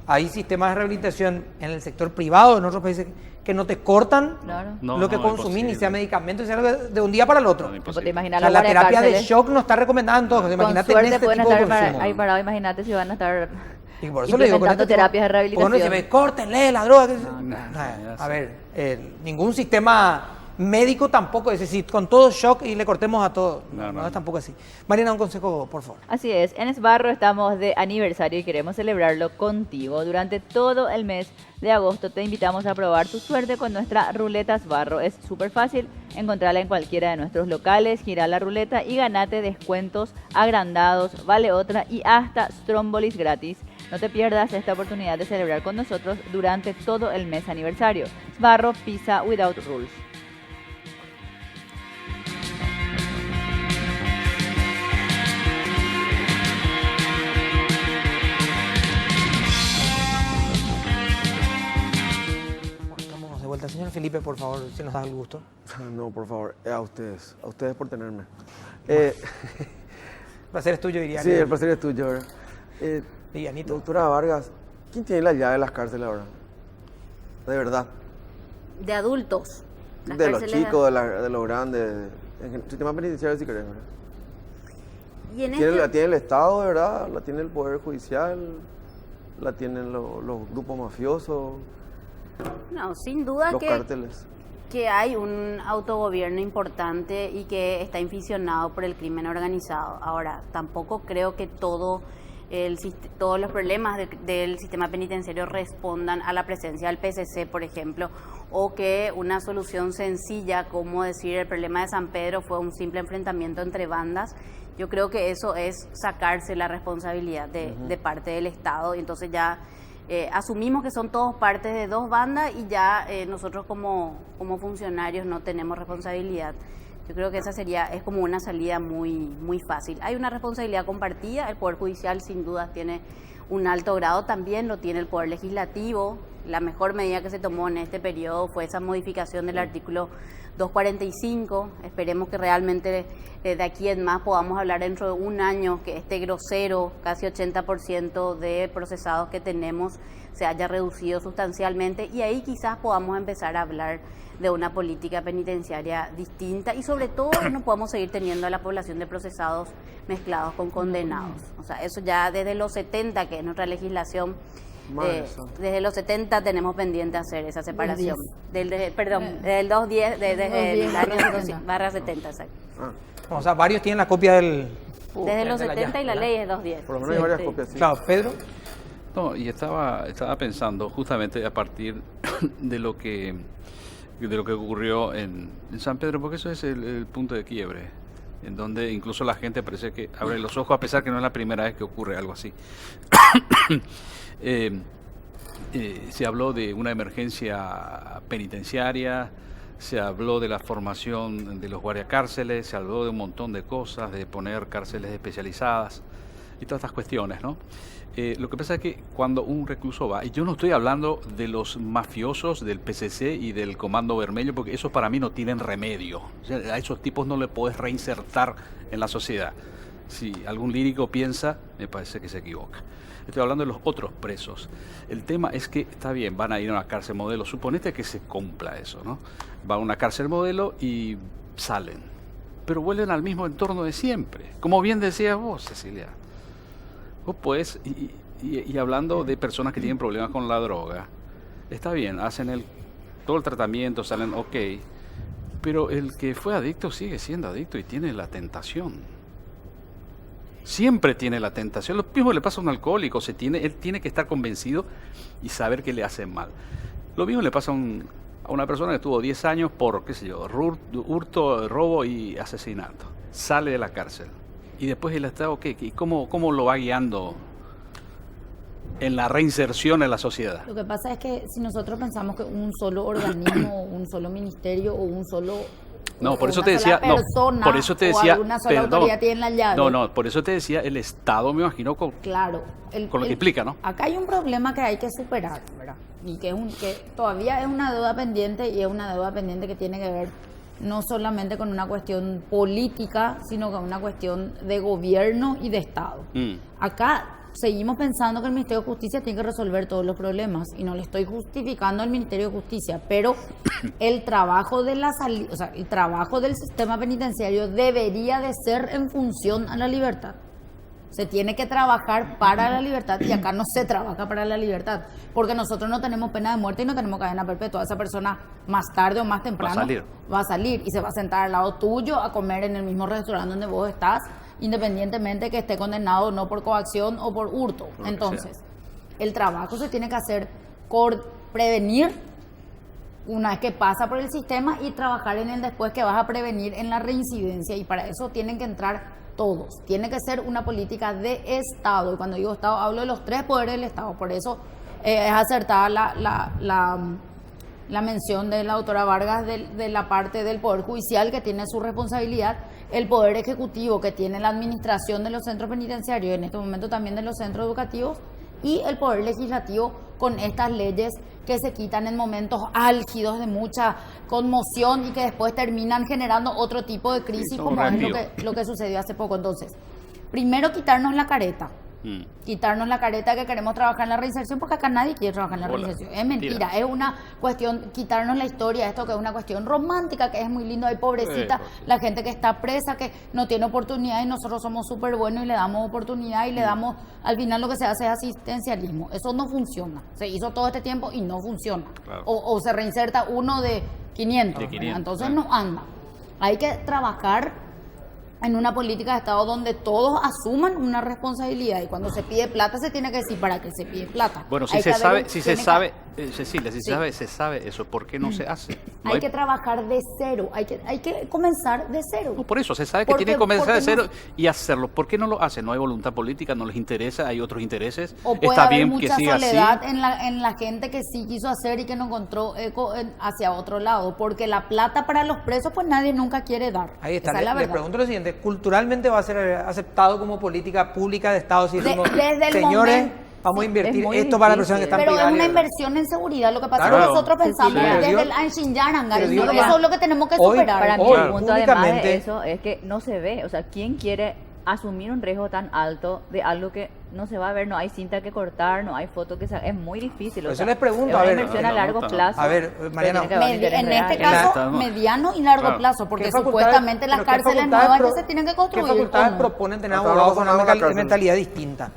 Hay sistemas de rehabilitación en el sector privado, en otros países, que no te cortan lo que consumís, ni sea medicamentos, sea de un día para el otro. ¿Te imaginas la terapia de shock no está recomendada en todos. Imagínate con suerte en este pueden tipo de estar consumo. ahí parados, imagínate si van a estar Y por eso le digo, con este terapias de rehabilitación. Porque uno dice, córtenle la droga. A ver, ningún sistema médico tampoco, es decir, con todo shock y le cortemos a todo. No es tampoco así. Mariana, un consejo, por favor. Así es, en Sbarro estamos de aniversario y queremos celebrarlo contigo. Durante todo el mes de agosto te invitamos a probar tu suerte con nuestra ruleta Sbarro. Es súper fácil, encontrarla en cualquiera de nuestros locales, gira la ruleta y ganate descuentos agrandados, vale otra y hasta Strombolis gratis. No te pierdas esta oportunidad de celebrar con nosotros durante todo el mes aniversario. Sbarro, pizza without rules. De vuelta, señor Felipe, por favor, si nos da el gusto. No, por favor, a ustedes por tenerme. El placer es tuyo, diría. Sí, el placer es tuyo, ¿verdad? Livianito. Doctora Vargas, ¿quién tiene la llave de las cárceles ahora? De verdad. De adultos. De los chicos, de los grandes, en el sistema penitenciario, si querés, ¿verdad? Y ¿La tiene el Estado, de verdad? ¿La tiene el Poder Judicial? ¿La tienen los grupos mafiosos? No, sin duda los cárteles. Que hay un autogobierno importante y que está inficionado por el crimen organizado. Ahora, tampoco creo que todos los problemas del sistema penitenciario respondan a la presencia del PCC, por ejemplo, o que una solución sencilla, como decir el problema de San Pedro fue un simple enfrentamiento entre bandas. Yo creo que eso es sacarse la responsabilidad de parte del Estado, y entonces ya asumimos que son todos partes de dos bandas y ya nosotros como funcionarios no tenemos responsabilidad. Yo creo que esa es como una salida muy, muy fácil. Hay una responsabilidad compartida, el Poder Judicial sin duda tiene un alto grado, también lo tiene el Poder Legislativo, la mejor medida que se tomó en este periodo fue esa modificación del artículo 245. Esperemos que realmente de aquí en más podamos hablar dentro de un año que este grosero, casi 80% de procesados que tenemos se haya reducido sustancialmente, y ahí quizás podamos empezar a hablar de una política penitenciaria distinta, y sobre todo no podemos seguir teniendo a la población de procesados mezclados con condenados. O sea, eso ya desde los 70, que es nuestra legislación, desde los 70 tenemos pendiente hacer esa separación. Desde el 210, desde el año 70, exacto. O sea, varios tienen la copia del... Desde los 70 y la ley es 210. Por lo menos hay varias copias, sí. Claro, Pedro. No, y estaba pensando justamente a partir de lo que ocurrió en San Pedro, porque eso es el punto de quiebre, en donde incluso la gente parece que abre los ojos, a pesar que no es la primera vez que ocurre algo así. Se habló de una emergencia penitenciaria, se habló de la formación de los guardiacárceles, se habló de un montón de cosas, de poner cárceles especializadas y todas estas cuestiones, ¿no? Lo que pasa es que cuando un recluso va, y yo no estoy hablando de los mafiosos del PCC y del Comando Vermelho, porque esos para mí no tienen remedio. O sea, a esos tipos no le puedes reinsertar en la sociedad. Si algún lírico piensa, me parece que se equivoca. Estoy hablando de los otros presos. El tema es que, está bien, van a ir a una cárcel modelo. Suponete que se cumpla eso, ¿no? Va a una cárcel modelo y salen. Pero vuelven al mismo entorno de siempre. Como bien decías vos, Cecilia. Vos pues, y hablando de personas que tienen problemas con la droga, está bien, hacen todo el tratamiento, salen ok, pero el que fue adicto sigue siendo adicto y tiene la tentación. Siempre tiene la tentación. Lo mismo le pasa a un alcohólico, él tiene que estar convencido y saber que le hace mal. Lo mismo le pasa a una persona que estuvo 10 años por, qué sé yo, hurto, robo y asesinato. Sale de la cárcel. Y después el Estado, ¿qué? ¿Cómo lo va guiando en la reinserción en la sociedad? Lo que pasa es que si nosotros pensamos que un solo organismo, un solo ministerio o un solo... No, por eso te decía, por eso te decía, alguna sola autoridad tiene la llave. No, por eso te decía el Estado, me imagino, con lo que implica, ¿no? Acá hay un problema que hay que superar, ¿verdad? Y que todavía es una deuda pendiente, y es una deuda pendiente que tiene que ver no solamente con una cuestión política, sino con una cuestión de gobierno y de Estado. Acá seguimos pensando que el Ministerio de Justicia tiene que resolver todos los problemas, y no le estoy justificando al Ministerio de Justicia, pero el trabajo de el trabajo del sistema penitenciario debería de ser en función a la libertad. Se tiene que trabajar para la libertad, y acá no se trabaja para la libertad, porque nosotros no tenemos pena de muerte y no tenemos cadena perpetua. Esa persona más tarde o más temprano va a salir y se va a sentar al lado tuyo a comer en el mismo restaurante donde vos estás, independientemente que esté condenado no por coacción o por hurto. Entonces, el trabajo se tiene que hacer por prevenir una vez que pasa por el sistema, y trabajar en el después, que vas a prevenir en la reincidencia, y para eso tienen que entrar todos. Tiene que ser una política de Estado, y cuando digo Estado hablo de los 3 poderes del Estado. Por eso es acertada la mención de la doctora Vargas de la parte del Poder Judicial, que tiene su responsabilidad, el Poder Ejecutivo, que tiene la administración de los centros penitenciarios, en este momento también de los centros educativos, y el Poder Legislativo con estas leyes que se quitan en momentos álgidos de mucha conmoción y que después terminan generando otro tipo de crisis, como es lo que sucedió hace poco. Entonces, primero quitarnos la careta. Quitarnos la careta que queremos trabajar en la reinserción, porque acá nadie quiere trabajar en la reinserción. Es mentira, es una cuestión, quitarnos la historia, esto que es una cuestión romántica, que es muy lindo. Hay pobrecita, la gente que está presa, que no tiene oportunidad, y nosotros somos súper buenos y le damos oportunidad y le damos, al final lo que se hace es asistencialismo. Eso no funciona. Se hizo todo este tiempo y no funciona. O se reinserta uno de 500. Entonces no anda. Hay que trabajar en una política de Estado donde todos asuman una responsabilidad, y cuando se pide plata se tiene que decir para qué se pide plata. Bueno, si se sabe, Cecilia, se sabe eso, ¿por qué no se hace? Hay que trabajar de cero, hay que comenzar de cero. No, por eso, se sabe que tiene que comenzar de cero y hacerlo. ¿Por qué no lo hacen? No hay voluntad política, no les interesa, hay otros intereses. O puede haber mucha soledad en la gente que sí quiso hacer y que no encontró eco hacia otro lado, porque la plata para los presos pues nadie nunca quiere dar. Ahí está, le pregunto lo siguiente, ¿culturalmente va a ser aceptado como política pública de Estado si decimos, desde el señores, vamos a invertir muy esto para las personas que están Pero es privadas. una inversión en seguridad. Lo que pasa Claro. es que nosotros pensamos Pero desde yo- el Anshinyananga. pero Y yo no, nomás- eso es lo que tenemos que hoy- superar. Para mí Hoy, el punto además públicamente- de eso es que no se ve, o sea, ¿quién quiere asumir un riesgo tan alto de algo que no se va a ver? No hay cinta que cortar, no hay foto que es muy difícil. Por o eso sea, les pregunto, es a una ver, inversión no, a largo no, plazo. a ver, pero Mariana, tiene que haber un interés En este real. caso, Claro. mediano y largo Claro. plazo, porque ¿Qué facultades- supuestamente las pero qué cárceles facultades nuevas pro- que se tienen que ¿Qué construir. facultades ¿o no? proponen tener Hasta abogados ahora con no una van a la cárcel. mentalidad distinta?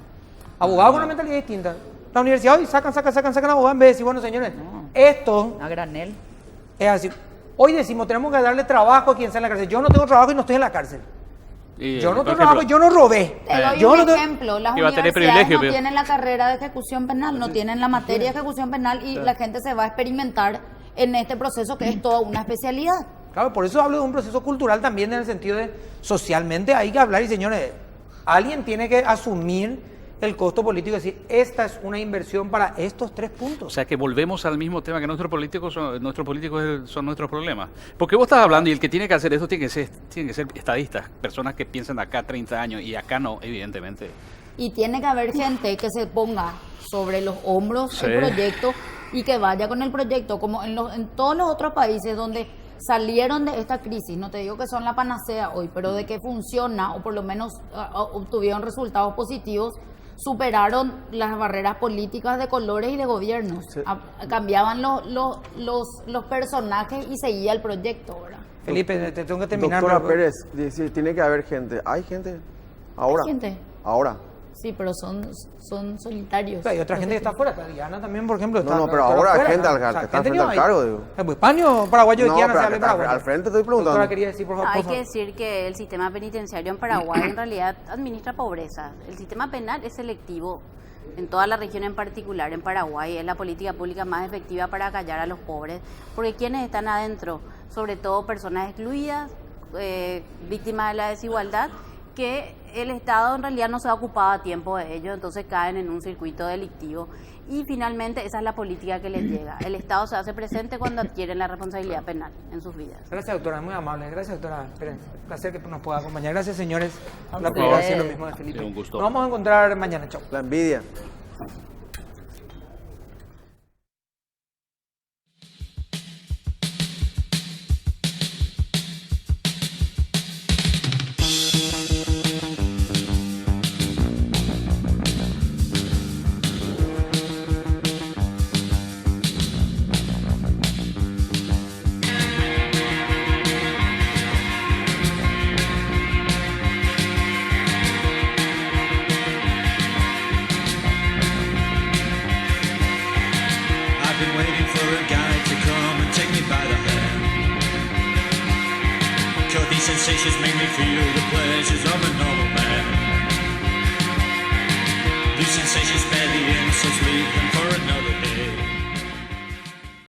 Abogados con una mentalidad distinta. La universidad hoy sacan abogados en vez de decir, bueno, señores, esto A granel. es así. Hoy decimos, tenemos que darle trabajo a quien está en la cárcel. Yo no tengo trabajo y no estoy en la cárcel. Y, Yo no por tengo trabajo, ejemplo, yo no robé. Te doy Yo un no tengo- ejemplo, las Y va a tener universidades privilegio, no pero- tienen la carrera de ejecución penal, no tienen la materia de ejecución penal y la gente se va a experimentar en este proceso que es toda una especialidad. Claro, por eso hablo de un proceso cultural también en el sentido de socialmente hay que hablar y señores, alguien tiene que asumir el costo político y decir, esta es una inversión para estos 3 O puntos. sea que volvemos al mismo tema que nuestros políticos son nuestros problemas. Porque vos estás hablando y el que tiene que hacer esto tiene que ser estadistas, personas que piensan de acá 30 años y acá no, evidentemente. Y tiene que haber gente que se ponga sobre los hombros Sí. el proyecto y que vaya con el proyecto, como en todos los otros países donde salieron de esta crisis, no te digo que son la panacea hoy, pero de que funciona o por lo menos obtuvieron resultados positivos, superaron las barreras políticas de colores y de gobiernos. Cambiaban los personajes y seguía el proyecto, ¿verdad? Felipe, te tengo que terminar. Doctora pero- Pérez, dice, tiene que haber gente. ¿Hay gente? Ahora. Hay gente. Ahora. Sí, pero son solitarios. Hay otra gente que está afuera, Diana también, por ejemplo. No, pero ahora hay gente al- que está frente al cargo, digo. Español, paraguayo de No, Diana pero se habla al- paraguayo. al frente estoy preguntando. Doctora, quería decir, por favor. Hay por que favor. decir que el sistema penitenciario en Paraguay en realidad administra pobreza. El sistema penal es selectivo en toda la región, en particular en Paraguay. Es la política pública más efectiva para callar a los pobres, porque quienes están adentro, sobre todo personas excluidas, víctimas de la desigualdad, que el Estado en realidad no se ha ocupado a tiempo de ellos, entonces caen en un circuito delictivo. Y finalmente esa es la política que les llega. El Estado se hace presente cuando adquieren la responsabilidad penal en sus vidas. Gracias, doctora, muy amable. Gracias, doctora Pérez. Un placer que nos pueda acompañar. Gracias, señores. A La ustedes. publicación, lo mismo de Felipe. Sí, un gusto. Nos vamos a encontrar mañana. Chao. La envidia. I've been waiting for a guy to come and take me by the hand. Sure, these sensations make me feel the pleasures of a normal man. These sensations spare the end, so leave them for another day.